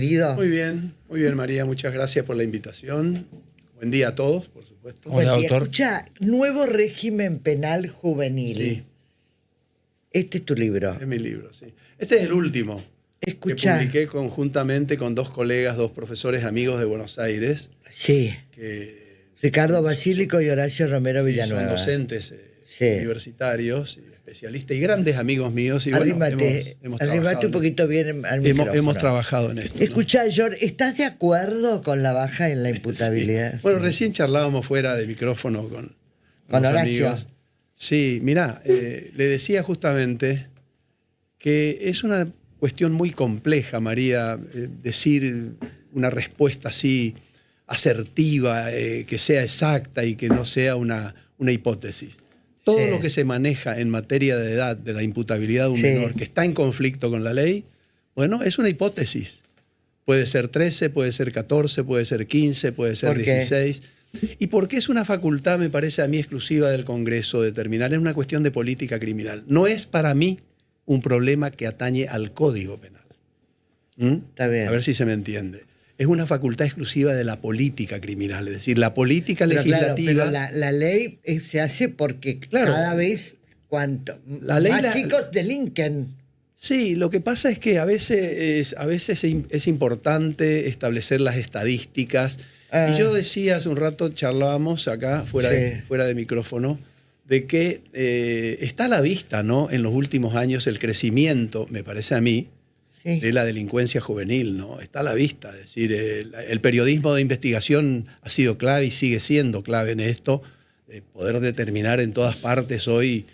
Querido. Muy bien, María, muchas gracias por la invitación. Buen día a todos, por supuesto. Buen Hola, día. doctor. Escucha, nuevo régimen penal juvenil. Sí, Este es tu libro. es mi libro, sí. Este es el último Escucha. que publiqué conjuntamente con dos colegas, dos profesores amigos de Buenos Aires, Sí. que Ricardo Basílico y Horacio Romero son Villanueva. docentes Sí. universitarios, especialistas y grandes amigos míos. Y bueno, Arrímate hemos arrímate trabajado un poquito bien al hemos micrófono. trabajado en esto, ¿no? Escucha, George, ¿estás de acuerdo con la baja en la imputabilidad? Sí. Bueno, recién charlábamos fuera de micrófono con Con los Horacio. amigos. Sí, mirá, le decía justamente que es una cuestión muy compleja, María, decir una respuesta así asertiva, que sea exacta y que no sea una hipótesis. Todo Sí. lo que se maneja en materia de edad, de la imputabilidad de un Sí. menor que está en conflicto con la ley, bueno, es una hipótesis. Puede ser 13, puede ser 14, puede ser 15, puede ser ¿Por qué? 16. Y porque es una facultad, me parece a mí, exclusiva del Congreso determinar, es una cuestión de política criminal. No es para mí un problema que atañe al Código Penal. Está bien. A ver si se me entiende. Es una facultad exclusiva de la política criminal, es decir, la política Pero claro, legislativa. pero la ley se hace porque Claro. cada vez La ley más chicos delinquen. Sí, lo que pasa es que a veces es importante establecer las estadísticas. Ah. Y yo decía hace un rato, charlábamos acá, fuera de micrófono, de que está a la vista, ¿no? En los últimos años el crecimiento, me parece a mí, Sí. de la delincuencia juvenil, ¿no? Está a la vista. Es decir, el periodismo de investigación ha sido clave y sigue siendo clave en esto. Poder determinar en todas partes hoy,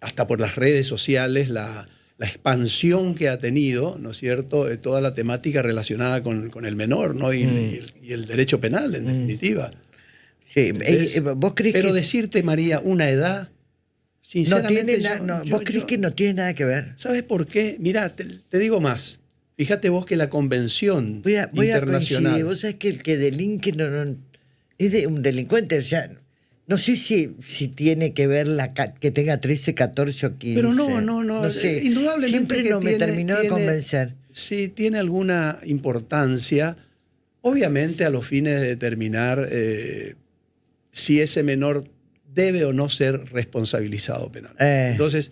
hasta por las redes sociales, la expansión que ha tenido, ¿no es cierto?, toda la temática relacionada con el menor, ¿no? Y el derecho penal, en definitiva. Sí. Es- ¿Vos crees Pero que decirte, María, una edad, no sinceramente... tiene ¿Vos crees que no tiene nada que ver? ¿Sabes por qué? Mirá, te digo más. Fíjate vos que la Convención Voy a Internacional... coincidir. Vos sabés que el que delinque es de un delincuente. O sea, no sé si tiene que ver que tenga 13, 14 o 15. Pero no. No sé. Indudablemente Siempre que no me terminó de convencer. Sí, tiene alguna importancia, obviamente a los fines de determinar si ese menor debe o no ser responsabilizado penalmente. Entonces,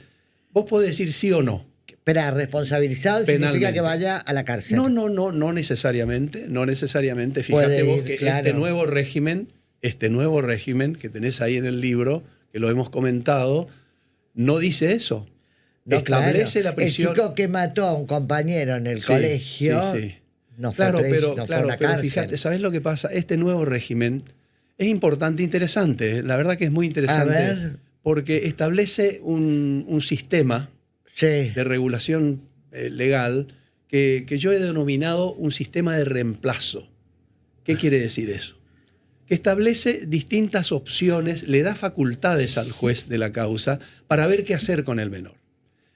vos podés decir sí o no. Pero responsabilizado significa Penalmente. que vaya a la cárcel. No necesariamente. No necesariamente. Puede Fíjate vos ir, que claro. este nuevo régimen que tenés ahí en el libro, que lo hemos comentado, no dice eso. No, Establece claro. la prisión. El chico que mató a un compañero en el Sí, colegio sí. no fue Claro, preso, no fue a una pero cárcel. fíjate, ¿sabés lo que pasa? Este nuevo régimen es importante, interesante. La verdad que es muy interesante. A ver. Porque establece un sistema Sí. de regulación legal que yo he denominado un sistema de reemplazo. ¿Qué quiere decir eso? Que establece distintas opciones, le da facultades al juez de la causa para ver qué hacer con el menor.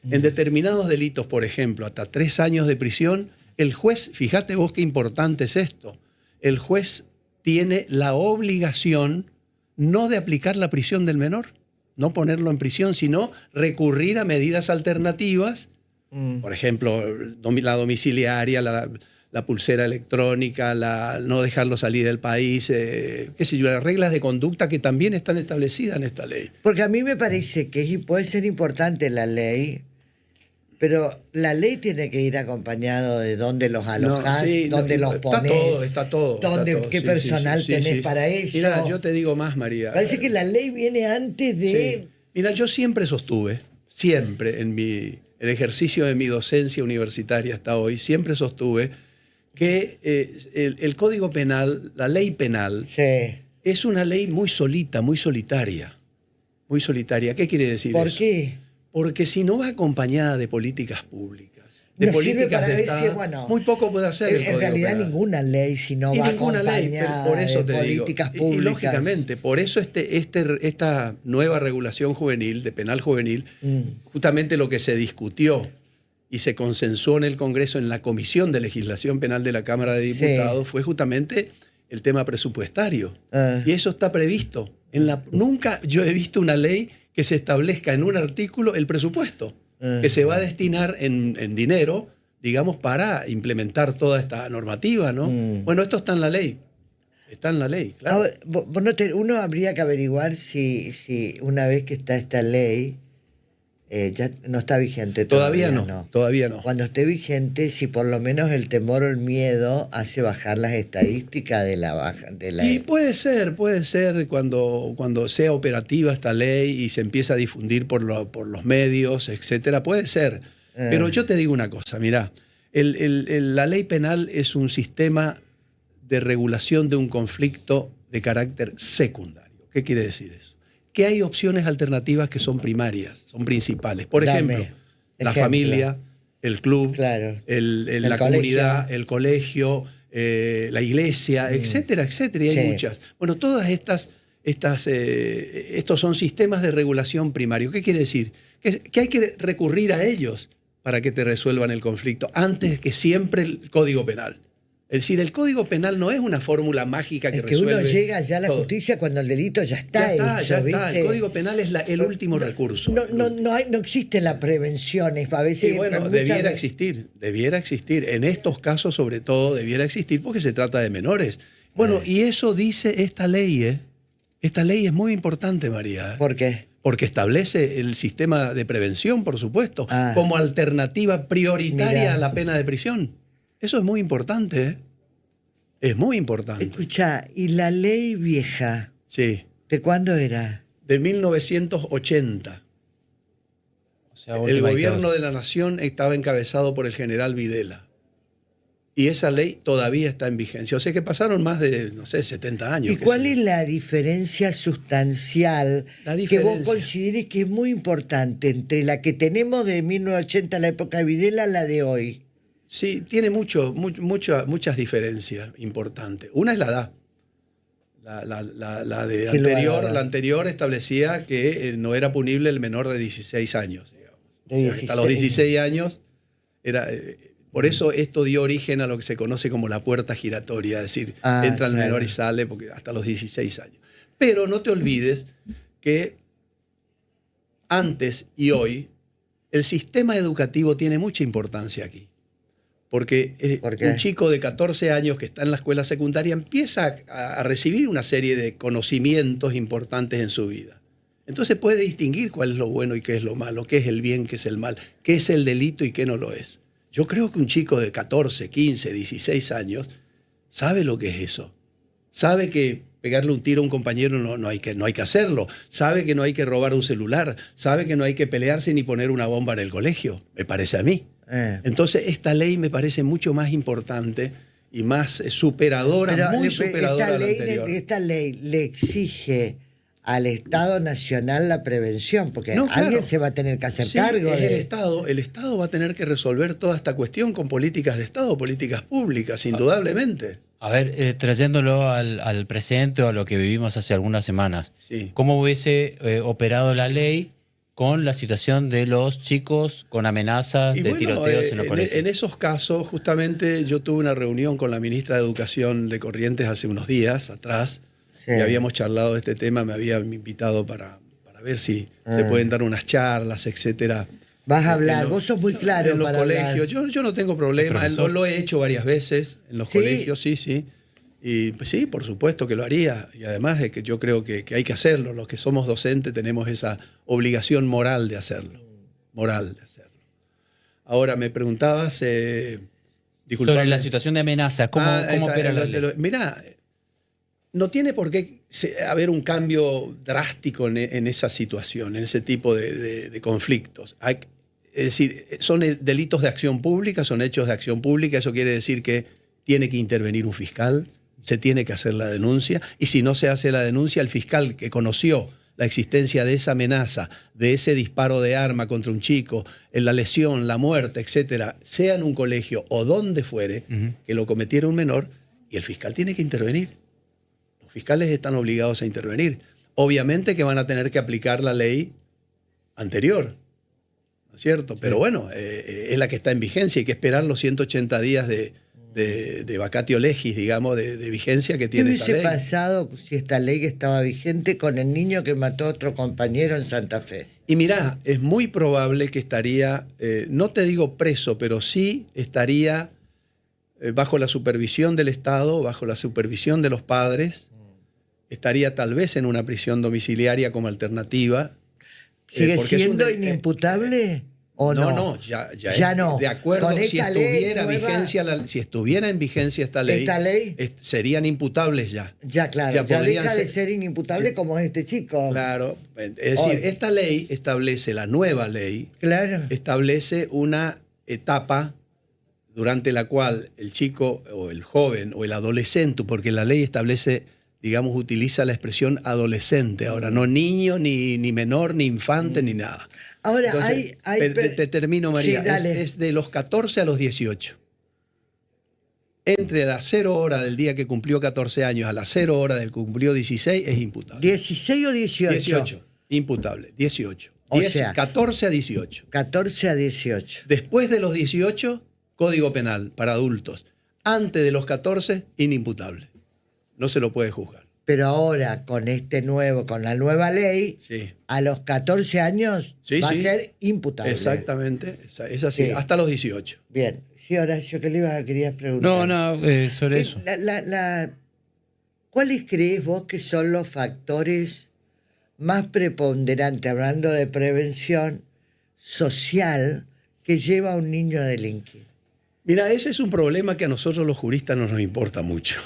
En determinados delitos, por ejemplo, hasta 3 años de prisión, el juez, fíjate vos qué importante es esto, el juez tiene la obligación no de aplicar la prisión del menor, no ponerlo en prisión, sino recurrir a medidas alternativas, por ejemplo, la domiciliaria, la pulsera electrónica, no dejarlo salir del país, qué sé yo, las reglas de conducta que también están establecidas en esta ley. Porque a mí me parece que puede ser importante la ley, pero la ley tiene que ir acompañado de dónde los alojás, dónde los ponés. Está todo. ¿Qué Sí, personal sí, tenés sí. para eso? Mira, yo te digo más, María. Parece que la ley viene antes de... Sí. Mira, yo siempre sostuve, en el ejercicio de mi docencia universitaria hasta hoy, siempre sostuve que el Código Penal, la ley penal, Sí. es una ley muy solita, muy solitaria. Muy solitaria. ¿Qué quiere decir ¿Por eso? qué? Porque si no va acompañada de políticas públicas, de No sirve políticas para de ver Estado, si, bueno, muy poco puede hacer el En Código realidad Penal. ninguna ley, si no Y va ninguna ley, pero acompañada por eso de te digo. políticas Y públicas. lógicamente, por eso esta nueva regulación juvenil, de penal juvenil, justamente lo que se discutió y se consensuó en el Congreso, en la Comisión de Legislación Penal de la Cámara de Diputados, fue justamente el tema presupuestario. Y eso está previsto. Nunca yo he visto una ley que se establezca en un artículo el presupuesto, que se va a destinar en dinero digamos, para implementar toda esta normativa, ¿no? Bueno, esto está en la ley. Está en la ley, claro. Uno habría que averiguar si una vez que está esta ley, ya no está vigente todavía. Todavía no. Cuando esté vigente, si por lo menos el temor o el miedo hace bajar las estadísticas de la baja. Y puede ser cuando sea operativa esta ley y se empieza a difundir por los medios, etcétera, puede ser. Pero yo te digo una cosa, mirá, la ley penal es un sistema de regulación de un conflicto de carácter secundario. ¿Qué quiere decir eso? Que hay opciones alternativas que son primarias, son principales. Por ejemplo, la familia, el club, claro, la comunidad, el colegio, la iglesia, etcétera, etcétera. Y hay muchas. Bueno, todas estos son sistemas de regulación primario. ¿Qué quiere decir? Que hay que recurrir a ellos para que te resuelvan el conflicto, antes que siempre el Código Penal. Es decir, el Código Penal no es una fórmula mágica que resuelve. Uno llega ya a la justicia cuando el delito ya está hecho. Ya está. El Código Penal es el último recurso. No existe la prevención. A veces, sí, bueno, debiera existir. En estos casos, sobre todo, debiera existir porque se trata de menores. Bueno, y eso dice esta ley, ¿eh? Esta ley es muy importante, María. ¿Por qué? Porque establece el sistema de prevención, por supuesto, como alternativa prioritaria a la pena de prisión. Eso es muy importante, ¿eh? Es muy importante. Escucha, ¿y la ley vieja? Sí. ¿De cuándo era? De 1980. O sea, el gobierno de la nación estaba encabezado por el general Videla. Y esa ley todavía está en vigencia. O sea que pasaron más de, 70 años. ¿Y cuál es la diferencia sustancial que vos consideres que es muy importante entre la que tenemos de 1980, la época de Videla, a la de hoy? Sí, tiene muchas diferencias importantes. Una es la edad. La anterior establecía que no era punible el menor de 16 años. Digamos. Hasta los 16 años era... por eso esto dio origen a lo que se conoce como la puerta giratoria, es decir, entra el menor y sale porque hasta los 16 años. Pero no te olvides que antes y hoy el sistema educativo tiene mucha importancia aquí. Porque un chico de 14 años que está en la escuela secundaria empieza a recibir una serie de conocimientos importantes en su vida. Entonces puede distinguir cuál es lo bueno y qué es lo malo, qué es el bien, qué es el mal, qué es el delito y qué no lo es. Yo creo que un chico de 14, 15, 16 años sabe lo que es eso. Sabe que pegarle un tiro a un compañero no hay que hacerlo. Sabe que no hay que robar un celular. Sabe que no hay que pelearse ni poner una bomba en el colegio, me parece a mí. Entonces esta ley me parece mucho más importante y más superadora, muy superadora a la anterior. Esta ley le exige al Estado Nacional la prevención, porque alguien se va a tener que hacer cargo. El Estado va a tener que resolver toda esta cuestión con políticas de Estado, políticas públicas, indudablemente. A ver, trayéndolo al presente o a lo que vivimos hace algunas semanas, sí. ¿Cómo hubiese operado la ley con la situación de los chicos con amenazas de tiroteos en los colegios? En esos casos, justamente, yo tuve una reunión con la ministra de Educación de Corrientes hace unos días atrás, y habíamos charlado de este tema, me había invitado para ver si se pueden dar unas charlas, etcétera. Vas a hablar, vos sos muy claro en los para colegios. Yo no tengo problema, lo he hecho varias veces en los colegios, sí. Y pues, sí, por supuesto que lo haría. Y además de que yo creo que hay que hacerlo. Los que somos docentes tenemos esa obligación moral de hacerlo. Ahora, me preguntabas... sobre la situación de amenaza, ¿cómo opera la ley? Mirá, no tiene por qué haber un cambio drástico en esa situación, en ese tipo de conflictos. Es decir, son delitos de acción pública, son hechos de acción pública. Eso quiere decir que tiene que intervenir un fiscal, se tiene que hacer la denuncia, y si no se hace la denuncia, el fiscal que conoció la existencia de esa amenaza, de ese disparo de arma contra un chico, en la lesión, la muerte, etcétera, sea en un colegio o donde fuere, que lo cometiera un menor, y el fiscal tiene que intervenir. Los fiscales están obligados a intervenir. Obviamente que van a tener que aplicar la ley anterior, ¿no es cierto? Pero bueno, es la que está en vigencia, hay que esperar los 180 días de vacatio legis, digamos, de vigencia que tiene esta ley. ¿Qué hubiese pasado si esta ley estaba vigente con el niño que mató a otro compañero en Santa Fe? Y mirá, es muy probable que estaría, no te digo preso, pero sí estaría bajo la supervisión del Estado, bajo la supervisión de los padres, estaría tal vez en una prisión domiciliaria como alternativa. ¿Sigue siendo inimputable o no? No, ya no. De acuerdo, con si estuviera, si estuviera en vigencia esta ley, serían imputables ya. Ya, claro, ya deja de ser inimputable como es este chico. Claro, es decir, esta ley establece, la nueva ley, establece una etapa durante la cual el chico o el joven o el adolescente, porque la ley establece, digamos, utiliza la expresión adolescente, ahora no niño, ni menor, ni infante, ni nada. Ahora, entonces, te termino, María, sí, es de los 14 a los 18. Entre las 0 horas del día que cumplió 14 años a las 0 horas del que cumplió 16 es imputable. ¿16 o 18? 18, imputable, 18. O sea, 14 a 18. 14 a 18. Después de los 18, Código Penal para adultos. Antes de los 14, inimputable. No se lo puede juzgar. Pero ahora, con la nueva ley, sí, a los 14 años va a ser imputable. Exactamente, es así, sí, hasta los 18. Bien. Sí, Horacio, ¿qué querías preguntar? No, sobre eso. ¿Cuáles crees vos que son los factores más preponderantes, hablando de prevención social, que lleva a un niño a delinquir? Mira, ese es un problema que a nosotros los juristas no nos importa mucho.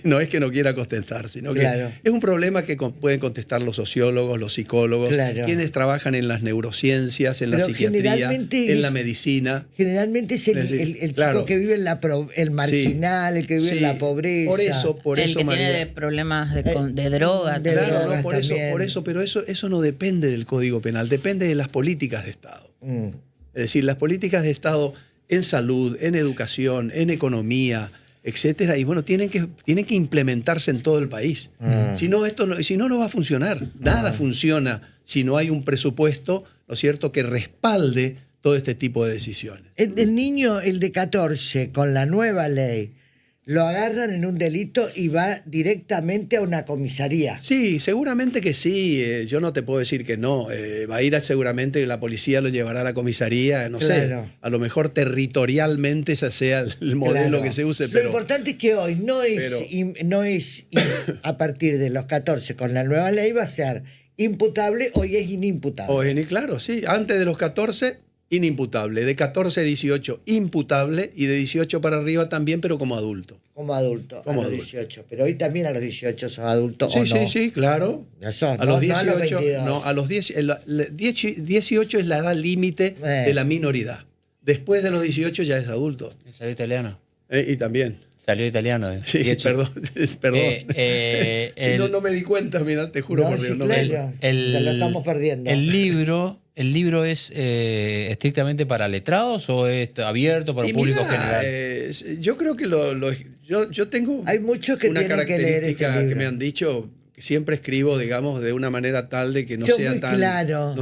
No es que no quiera contestar, sino que es un problema que pueden contestar los sociólogos, los psicólogos, quienes trabajan en las neurociencias, en la psiquiatría, en la medicina. Generalmente es el chico que vive en el marginal, el que vive en la pobreza. Por eso, el que María, tiene problemas de droga. Claro, por eso, pero eso no depende del Código Penal, depende de las políticas de Estado. Es decir, las políticas de Estado en salud, en educación, en economía, etcétera, y bueno, tienen que implementarse en todo el país. Si no, no va a funcionar. Nada funciona si no hay un presupuesto, ¿no es cierto?, que respalde todo este tipo de decisiones. El niño, el de 14, con la nueva ley, lo agarran en un delito y va directamente a una comisaría. Sí, seguramente que sí. Yo no te puedo decir que no. Va a ir seguramente, la policía lo llevará a la comisaría, no sé. A lo mejor territorialmente ese sea el modelo que se use. Lo importante es que hoy no es a partir de los 14 con la nueva ley va a ser imputable, hoy es inimputable. Claro, sí. Antes de los 14... inimputable, de 14 a 18 imputable y de 18 para arriba también, pero como adulto. Como adulto, a los 18. Pero hoy también a los 18 sos adulto, ¿o no? Sí, claro. Ya sos, a los 18, no a los 22. No, a los 18 es la edad límite de la minoridad. Después de los 18 ya es adulto. Salió italiano. Y también. Salió italiano. Sí, perdón. Si no me di cuenta, mira, te juro por Dios. Ya lo estamos perdiendo. ¿El libro es estrictamente para letrados o es abierto para un público general? Yo creo que yo tengo hay muchos que una tienen que leer este libro. Que me han dicho que siempre escribo, digamos, de una manera tal de que no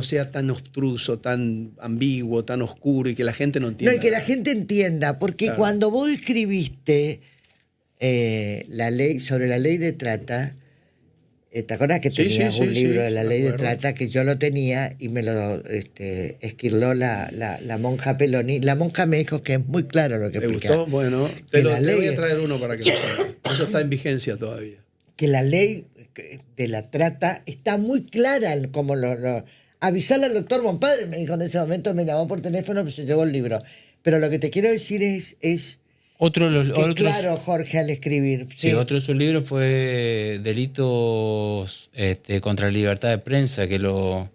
sea tan obstruso, tan ambiguo, tan oscuro y que la gente no entienda. No, y que la gente entienda, porque cuando vos escribiste la ley sobre la ley de trata, ¿te acuerdas que tenías un libro de la ley de trata que yo lo tenía y me lo esquiló la monja Peloni? La monja me dijo que es muy claro lo que explica. ¿Te gustó? Bueno, te voy a traer uno para que lo sepas. Eso está en vigencia todavía. Que la ley de la trata está muy clara, como avisarle al doctor Bonpadre, me dijo en ese momento, me llamó por teléfono, pero se llevó el libro. Pero lo que te quiero decir es claro, Jorge, al escribir. Sí, otro de sus libros fue Delitos contra la libertad de prensa, que lo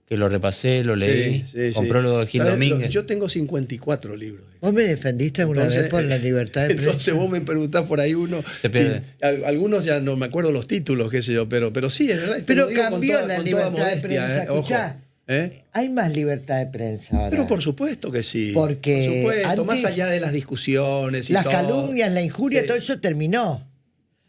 repasé, lo leí, con prólogo de Gil Domínguez. Yo tengo 54 libros. ¿Vos me defendiste alguna vez por la libertad de prensa? Entonces vos me preguntás por ahí uno. Se pierde. Algunos ya no me acuerdo los títulos, qué sé yo, pero sí, es verdad. Pero cambió la libertad de prensa, escuchá. Hay más libertad de prensa ahora. Pero por supuesto que sí. Porque por supuesto, antes, más allá de las discusiones y las todo. calumnias, la injuria, todo eso terminó.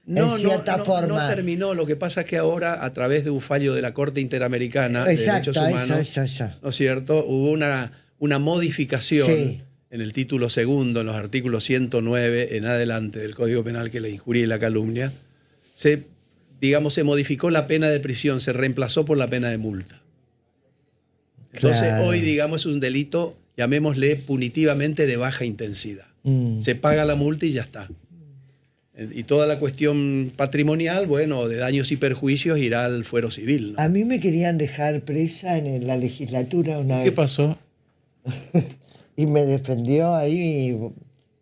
No, en cierta forma. No terminó. Lo que pasa es que ahora, a través de un fallo de la Corte Interamericana de Derechos Humanos, ¿no es cierto?, hubo una modificación en el título segundo, en los artículos 109 en adelante del Código Penal, que es la injuria y la calumnia. Se modificó la pena de prisión, se reemplazó por la pena de multa. Entonces Claro. hoy, digamos, es un delito, llamémosle punitivamente de baja intensidad. Se paga la multa y ya está. Y toda la cuestión patrimonial, bueno, de daños y perjuicios irá al fuero civil, ¿no? A mí me querían dejar presa en la legislatura una ¿Qué vez. pasó? Y me defendió ahí,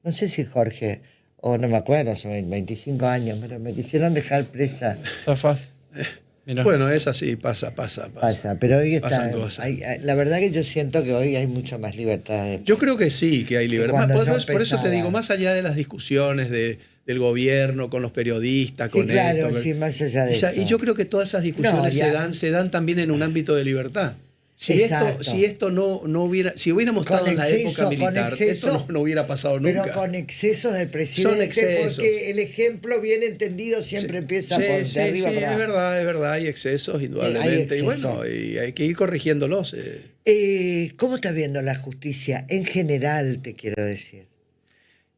no sé si Jorge, o no me acuerdo, son 25 años, pero me quisieron dejar presa. Zafaz. Mirá. Bueno, es así, pasa. Pasa, pero hoy está. Pasan cosas. La verdad que yo siento que hoy hay mucha más libertad. Yo creo que sí, que hay libertad. cuando yo Por eso te empezaba. digo, más allá de las discusiones del gobierno con los periodistas, Sí, con claro, esto. sí, más allá de Y eso. yo creo que todas esas discusiones No, ya. se dan también en un ámbito de libertad. Exacto. Si esto no hubiera, si hubiéramos Con estado en la exceso, época con militar, exceso, esto no hubiera pasado nunca. Pero con excesos del presidente, excesos. porque el ejemplo bien entendido siempre empieza Sí, por sí, de arriba sí, para es verdad, hay excesos, indudablemente. Hay exceso. Y bueno, y hay que ir corrigiéndolos. ¿Cómo estás viendo la justicia en general, te quiero decir?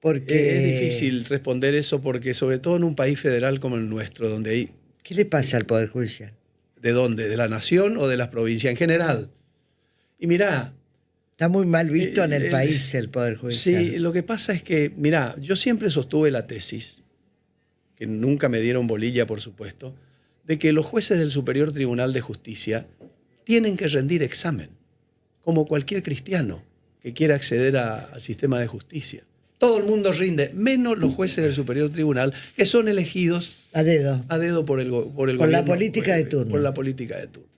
Porque Es difícil responder eso porque, sobre todo en un país federal como el nuestro, donde hay. ¿Qué le pasa al Poder Judicial? ¿De dónde? ¿De la nación o de las provincias en general? Y mirá, Está muy mal visto en el país el Poder Judicial. sí, lo que pasa es que, mirá, yo siempre sostuve la tesis, que nunca me dieron bolilla, por supuesto, de que los jueces del Superior Tribunal de Justicia tienen que rendir examen, como cualquier cristiano que quiera acceder al sistema de justicia. Todo el mundo rinde, menos los jueces del Superior Tribunal, que son elegidos A dedo. a dedo por el Por la gobierno, política de turno. Por la política de turno.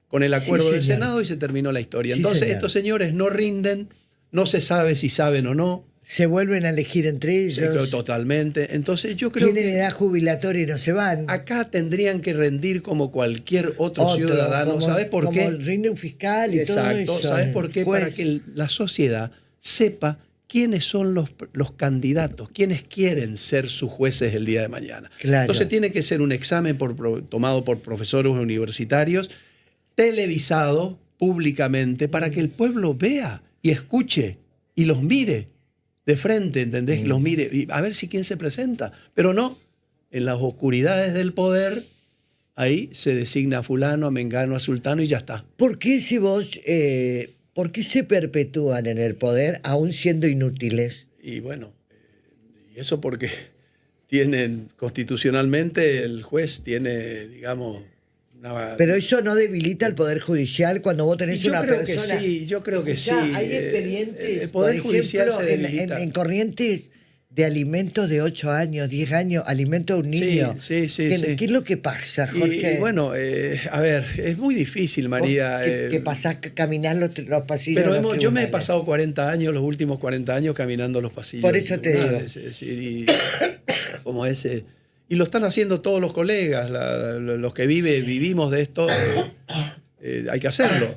Con el acuerdo Sí, del señor. Senado y se terminó la historia. Sí, Entonces señor. estos señores no rinden, no se sabe si saben o no. Se vuelven a elegir entre Sí, creo ellos. totalmente. Entonces yo creo Tienen que edad jubilatoria y no se van. acá tendrían que rendir como cualquier otro ciudadano. como- ¿Sabes por como qué? rinde un fiscal y Exacto. todo eso. ¿Sabes el por qué? juez. Para que la sociedad sepa quiénes son los candidatos, quiénes quieren ser sus jueces el día de mañana. Claro. Entonces tiene que ser un examen tomado por profesores universitarios, televisado públicamente, para que el pueblo vea y escuche y los mire de frente, ¿entendés? Los mire y a ver si quién se presenta. Pero no, en las oscuridades del poder, ahí se designa a fulano, a mengano, a sultano y ya está. ¿Por qué si vos, por qué se perpetúan en el poder aún siendo inútiles? Y bueno, y eso porque tienen constitucionalmente, el juez tiene, digamos, una... Pero eso no debilita al Poder Judicial cuando vos tenés yo una creo persona. que sí, yo creo que Escuchá, sí. hay expedientes, El Poder por Judicial ejemplo, se debilita. en Corrientes de alimentos de 8 años, 10 años, alimentos a un niño. Sí. ¿Qué es lo que pasa, Jorge? Y bueno, a ver, es muy difícil, María. Que pasás a caminar los pasillos. Pero de los yo me he tribunales. pasado 40 años, los últimos 40 años, caminando los pasillos. Por eso te digo. tribunales, es decir, y, como ese, y lo están haciendo todos los colegas, los que vivimos de esto, hay que hacerlo.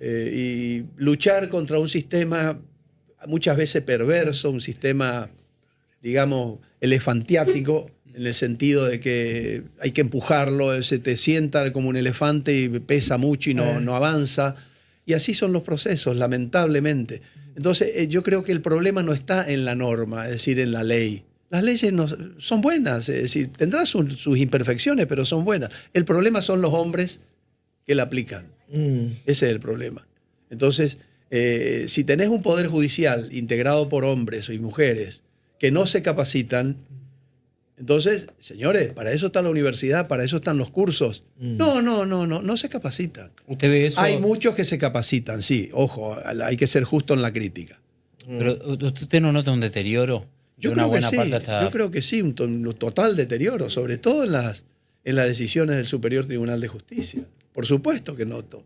Y luchar contra un sistema muchas veces perverso, un sistema, digamos, elefantiático, en el sentido de que hay que empujarlo, se te sienta como un elefante y pesa mucho y no avanza. Y así son los procesos, lamentablemente. Entonces, yo creo que el problema no está en la norma, es decir, en la ley. Las leyes son buenas, es decir, tendrán sus imperfecciones, pero son buenas. El problema son los hombres que la aplican. Ese es el problema. Entonces, si tenés un poder judicial integrado por hombres y mujeres que no se capacitan, entonces, señores, para eso está la universidad, para eso están los cursos. No se capacitan. ¿Usted ve eso? Hay muchos que se capacitan, sí, ojo, hay que ser justo en la crítica. Pero ¿usted no nota un deterioro? Yo De una creo buena que sí, parte hasta... yo creo que sí, un total deterioro, sobre todo en las decisiones del Superior Tribunal de Justicia. Por supuesto que noto.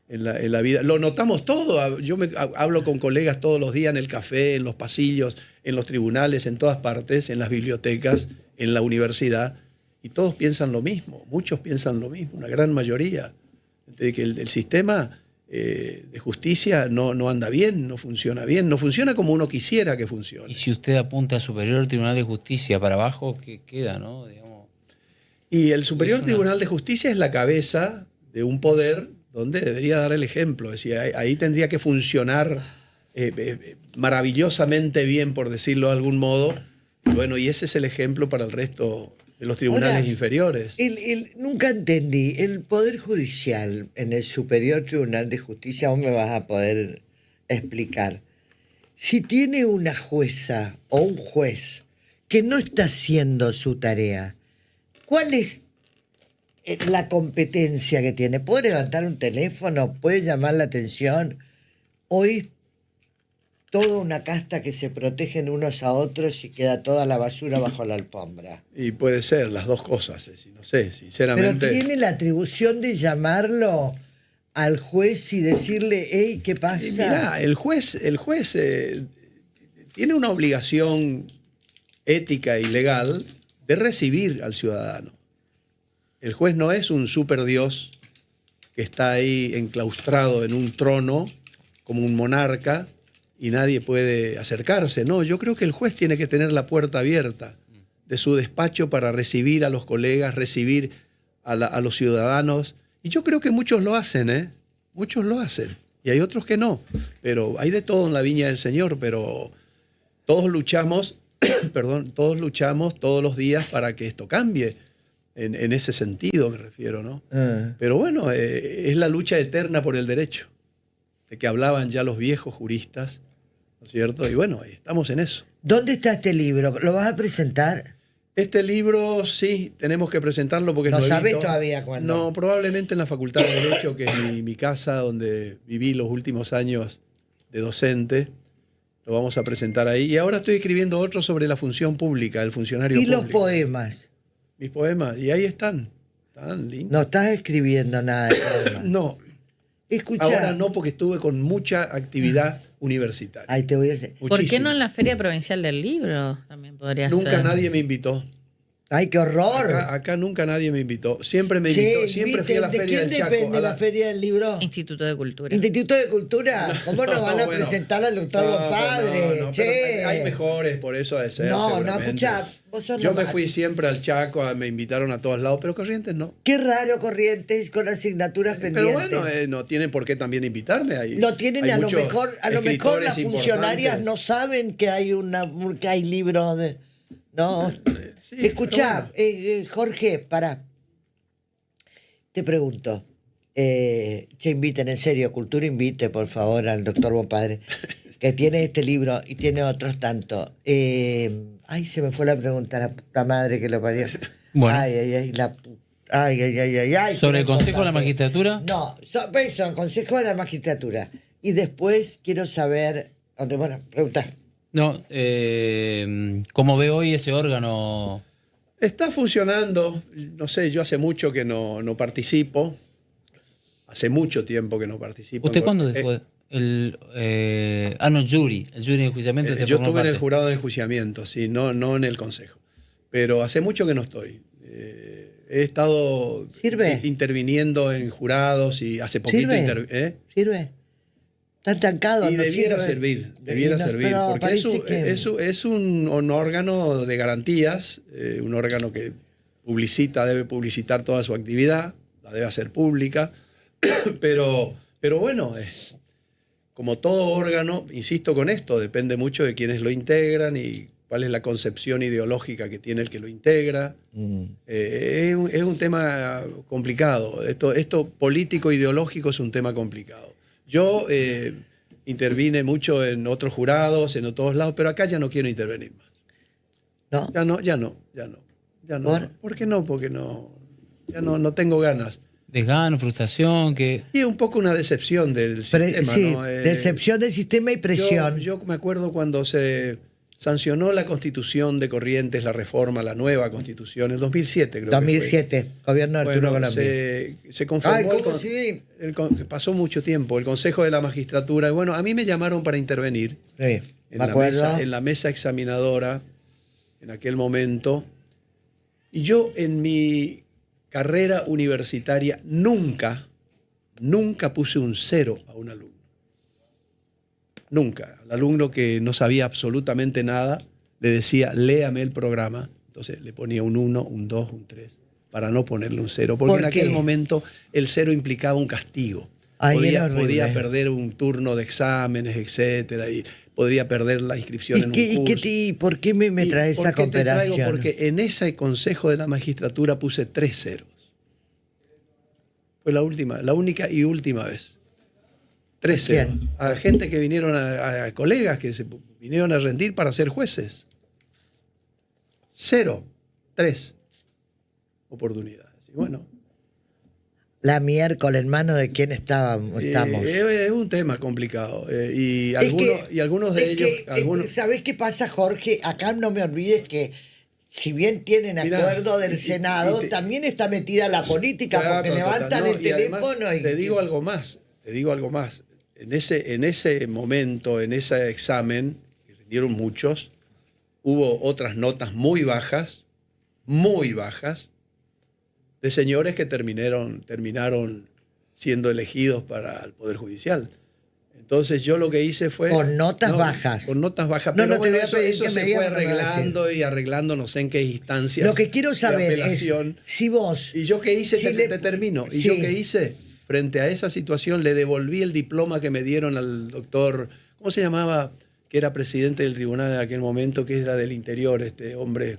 En la vida. Lo notamos todo. Yo hablo con colegas todos los días en el café, en los pasillos, en los tribunales, en todas partes, en las bibliotecas, en la universidad, y todos piensan lo mismo, muchos piensan lo mismo, una gran mayoría, de que el sistema de justicia no anda bien, no funciona como uno quisiera que funcione. Y si usted apunta al Superior Tribunal de Justicia para abajo, ¿qué queda, no? Digamos, Y el Superior Tribunal de Justicia es la cabeza de un poder donde debería dar el ejemplo. Es decir, ahí tendría que funcionar maravillosamente bien, por decirlo de algún modo. Bueno, y ese es el ejemplo para el resto de los tribunales Ahora, inferiores. Nunca entendí, el Poder Judicial en el Superior Tribunal de Justicia, vos me vas a poder explicar. Si tiene una jueza o un juez que no está haciendo su tarea, ¿cuál es la competencia que tiene? ¿Puede levantar un teléfono? ¿Puede llamar la atención? ¿O es toda una casta que se protegen unos a otros y queda toda la basura bajo la alfombra? Y puede ser las dos cosas, no sé, sinceramente. Pero tiene la atribución de llamarlo al juez y decirle, hey, ¿qué pasa? Y mirá, el juez tiene una obligación ética y legal de recibir al ciudadano. El juez no es un superdios que está ahí enclaustrado en un trono como un monarca y nadie puede acercarse. No, yo creo que el juez tiene que tener la puerta abierta de su despacho para recibir a los colegas, recibir a los ciudadanos. Y yo creo que muchos lo hacen, ¿eh? Muchos lo hacen. Y hay otros que no. Pero hay de todo en la viña del Señor, pero todos luchamos, todos luchamos todos los días para que esto cambie. En ese sentido me refiero, ¿no? Pero bueno, es la lucha eterna por el derecho, de que hablaban ya los viejos juristas, ¿no es cierto? Y bueno, estamos en eso. ¿Dónde está este libro? ¿Lo vas a presentar? Este libro sí, tenemos que presentarlo porque no es nuevito. ¿Sabes todavía cuándo? No, probablemente en la Facultad de Derecho, que es mi casa, donde viví los últimos años de docente. Lo vamos a presentar ahí. Y ahora estoy escribiendo otro sobre la función pública, el funcionario público. ¿Y los poemas? Mis poemas, y ahí están. Están lindos. No estás escribiendo nada de poemas. No. Escuchá. Ahora no, porque estuve con mucha actividad universitaria. Ahí te voy a decir. ¿Por qué no en la Feria Provincial del Libro? También podría Nunca ser. nadie me invitó. ¡Ay, qué horror! Acá nunca nadie me invitó. Siempre me invitó. Siempre fui a la Feria del Chaco. ¿De quién depende la Feria del Libro? Instituto de Cultura. ¿Instituto de Cultura? ¿Cómo nos van a presentar al doctor Bonpadre? No, hay mejores, por eso ha de ser. No, seguramente. escuchá, vos sos Yo me nomás. fui siempre al Chaco, me invitaron a todos lados, pero Corrientes no. Qué raro, Corrientes, con asignaturas pendientes. Pero bueno, no tienen por qué también invitarme ahí. Lo tienen, hay a lo mejor las escritores funcionarias importantes. no saben que hay libros de... No, Sí, escuchá, bueno. Jorge, pará. Te pregunto, che, inviten, en serio, Cultura invite, por favor, al doctor Bonpadre, que tiene este libro y tiene otros tantos. Ay, se me fue la pregunta, la puta madre que lo parió. Bueno. Ay, ¿Sobre el Consejo de la Magistratura? No, eso, el Consejo de la Magistratura. Y después quiero saber, bueno, pregunta. No, ¿cómo ve hoy ese órgano? Está funcionando. No sé, yo hace mucho que no participo. Hace mucho tiempo que no participo. ¿Usted cuándo dejó? El jury de enjuiciamiento. Yo estuve en el jurado de enjuiciamiento, sí, no en el consejo. Pero hace mucho que no estoy. He estado interviniendo en jurados y hace poquito... ¿Sirve? Está estancado. Y no debiera sirve. servir, porque es un órgano de garantías, un órgano que debe publicitar toda su actividad, la debe hacer pública, pero bueno, como todo órgano, insisto con esto, depende mucho de quienes lo integran y cuál es la concepción ideológica que tiene el que lo integra. Es un tema complicado, esto político-ideológico es un tema complicado. Yo intervine mucho en otros jurados, en otros lados, pero acá ya no quiero intervenir más. ¿No? Ya no. ¿Por qué no? Porque ya no tengo ganas. Desgano, frustración, que... Y un poco una decepción del sistema, sí, ¿no? Decepción del sistema y presión. Yo me acuerdo cuando se sancionó la Constitución de Corrientes, la reforma, la nueva Constitución, en 2007 creo 2007, que fue. gobierno de Arturo Colombia. Se conformó. Ay, ¿cómo sí? Pasó mucho tiempo, el Consejo de la Magistratura. Y bueno, a mí me llamaron para intervenir en la mesa examinadora en aquel momento. Y yo en mi carrera universitaria nunca puse un 0 a un alumno. Nunca. Al alumno que no sabía absolutamente nada, le decía, léame el programa. Entonces le ponía un 1, un 2, un 3, para no ponerle un 0. Porque en aquel momento el 0 implicaba un castigo. Podía perder un turno de exámenes, etcétera. podría perder la inscripción en un curso. ¿Y por qué me traes esa comparación? Porque en ese consejo de la magistratura puse 3 ceros. Fue la única y última vez. 3 ceros. A gente que vinieron, a colegas que se vinieron a rendir para ser jueces. 0, 3 oportunidades. Y bueno. La miércoles, en manos de quién estamos. Es un tema complicado. Y algunos de ellos... ¿Sabés qué pasa, Jorge? Acá no me olvides que, si bien tienen acuerdo del Senado, también está metida la política, porque levantan el teléfono y... Te digo algo más. En ese momento, en ese examen, que rindieron muchos, hubo otras notas muy bajas, de señores que terminaron siendo elegidos para el Poder Judicial. Entonces yo lo que hice fue... Con notas bajas. Con notas bajas. No, pero bueno, eso se fue arreglando no sé en qué instancias. Lo que quiero saber es si vos... Y yo qué hice, te termino. Y yo qué hice, frente a esa situación, le devolví el diploma que me dieron al doctor... ¿Cómo se llamaba? Que era presidente del tribunal en aquel momento, que era del Interior, este hombre...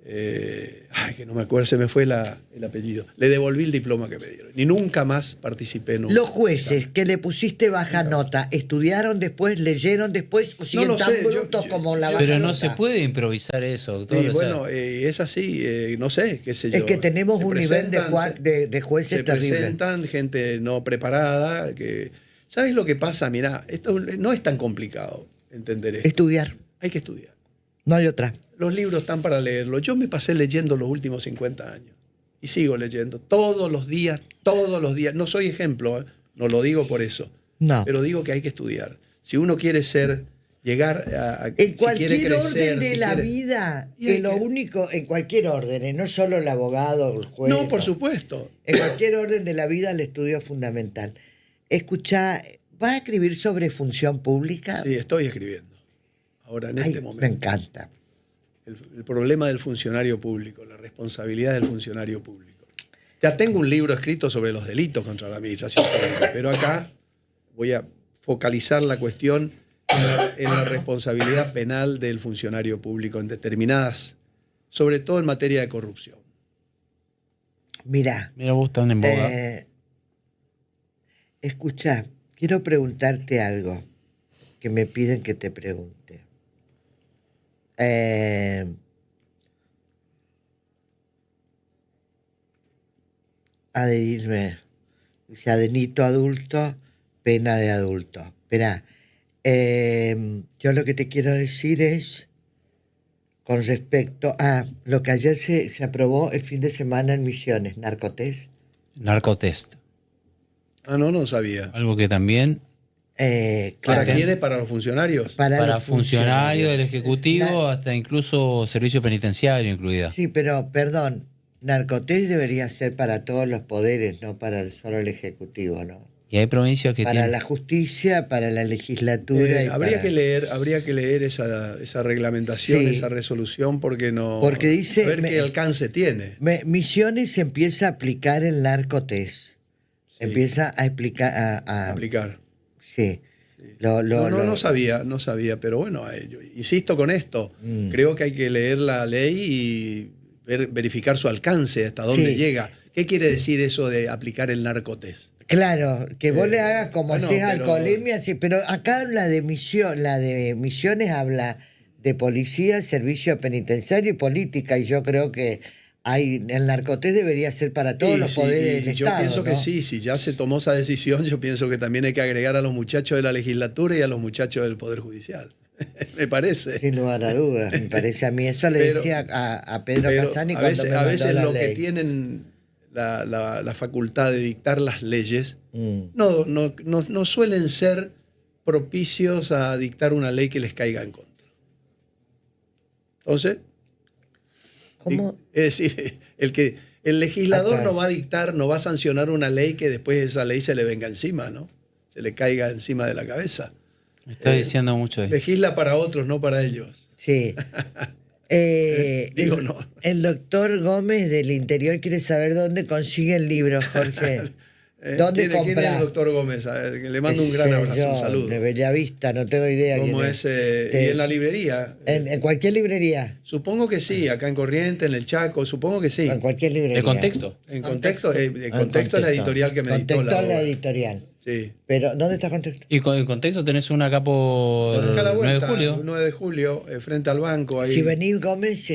que no me acuerdo, se me fue el apellido. Le devolví el diploma que me dieron y nunca más participé en un... Los jueces que le pusiste baja nota, ¿estudiaron después, leyeron después o siguen tan brutos como la baja Pero no nota? se puede improvisar eso, doctor. Sí, bueno, es así, no sé, qué sé yo. Es que tenemos un nivel de jueces terrible. Se presentan gente no preparada. ¿Sabes lo que pasa? Mirá, esto no es tan complicado entender esto. Estudiar. Hay que estudiar. No hay otra. Los libros están para leerlo. Yo me pasé leyendo los últimos 50 años y sigo leyendo todos los días. No soy ejemplo, no lo digo por eso, pero digo que hay que estudiar. Si uno quiere llegar a en cualquier si quiere crecer, orden de la vida, en cualquier orden, no solo el abogado, el juez. No, por supuesto. En cualquier orden de la vida el estudio es fundamental. Escuchá, ¿vas a escribir sobre función pública? Sí, estoy escribiendo. Ahora, en este momento. Me encanta. El problema del funcionario público, la responsabilidad del funcionario público. Ya tengo un libro escrito sobre los delitos contra la administración pública, pero acá voy a focalizar la cuestión en la responsabilidad penal del funcionario público en determinadas, sobre todo en materia de corrupción. Mira, vos están en boga. Escuchá, quiero preguntarte algo que me piden que te pregunte. Dice adenito adulto, pena de adulto. Espera, yo lo que te quiero decir es con respecto a lo que ayer se aprobó el fin de semana en Misiones, narcotest. Narcotest. No sabía. Algo que también... ¿Para quiénes? ¿Para los funcionarios? Para funcionarios del Ejecutivo, hasta incluso servicio penitenciario incluida. Sí, pero perdón, narcotest debería ser para todos los poderes, no para solo el Ejecutivo, ¿no? Y hay provincias que para la justicia, para la legislatura. Habría que leer esa reglamentación, esa resolución, porque dice, a ver qué alcance tiene. Misiones empieza a aplicar el narcotest. Sí. Empieza a aplicar. Sí. No sabía, pero bueno, yo insisto con esto. Creo que hay que leer la ley y verificar su alcance, hasta dónde llega. ¿Qué quiere decir eso de aplicar el narcotest? Claro, que vos le hagas como si es alcoholemia, sí, pero acá la de Misiones habla de policía, servicio penitenciario y política, y yo creo que el narcotest debería ser para todos los poderes del Estado. Yo pienso que sí, si ya se tomó esa decisión, yo pienso que también hay que agregar a los muchachos de la legislatura y a los muchachos del Poder Judicial. Me parece. Sin lugar a dudas, me parece a mí. Eso le decía a Pedro Casani cuando me mandó la ley. A veces lo que tienen la facultad de dictar las leyes no suelen ser propicios a dictar una ley que les caiga en contra. Entonces... ¿Cómo? Es decir, el legislador no va a dictar, no va a sancionar una ley que después esa ley se le venga encima, ¿no? Se le caiga encima de la cabeza. Está diciendo mucho ahí. Legisla para otros, no para ellos. Sí. El doctor Gómez del Interior quiere saber dónde consigue el libro, Jorge. ¿Dónde ¿Quién es el comprar? doctor Gómez? A ver, que le mando un Qué gran sé abrazo, yo, un saludo. de Bellavista, no tengo idea. ¿Cómo quién es? ¿Y en la librería? En cualquier librería. Supongo que sí, acá en Corrientes, en el Chaco, supongo que sí. En cualquier librería. ¿De contexto? En Contexto, En Contexto es la editorial que me editó Contexto la es la obra. editorial. Sí. Pero, ¿dónde está Contexto? Y en contexto tenés una acá por Acá a la 9 de vuelta, julio. 9 de julio, frente al banco. Ahí. Si venís, Gómez,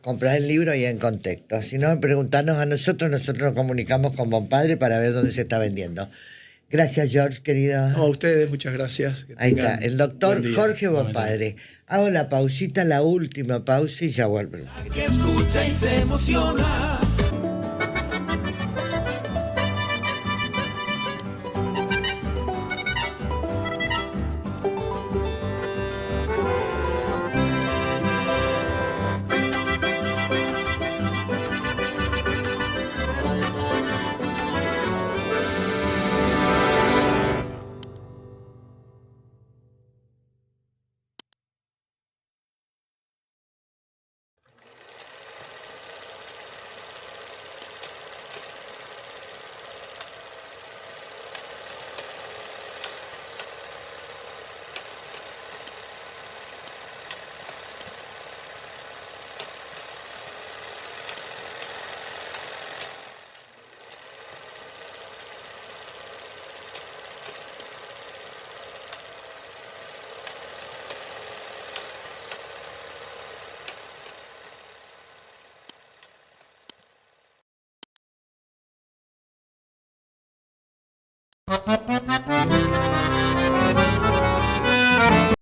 comprás el libro y en Contexto. Si no, preguntarnos a nosotros nos comunicamos con Bonpadre para ver dónde se está vendiendo. Gracias, George, querido. No, a ustedes, muchas gracias. Que Ahí está, tengan el doctor buen día. Jorge Bonpadre. Hago la pausita, la última pausa y ya vuelvo. Que escucha y se emociona.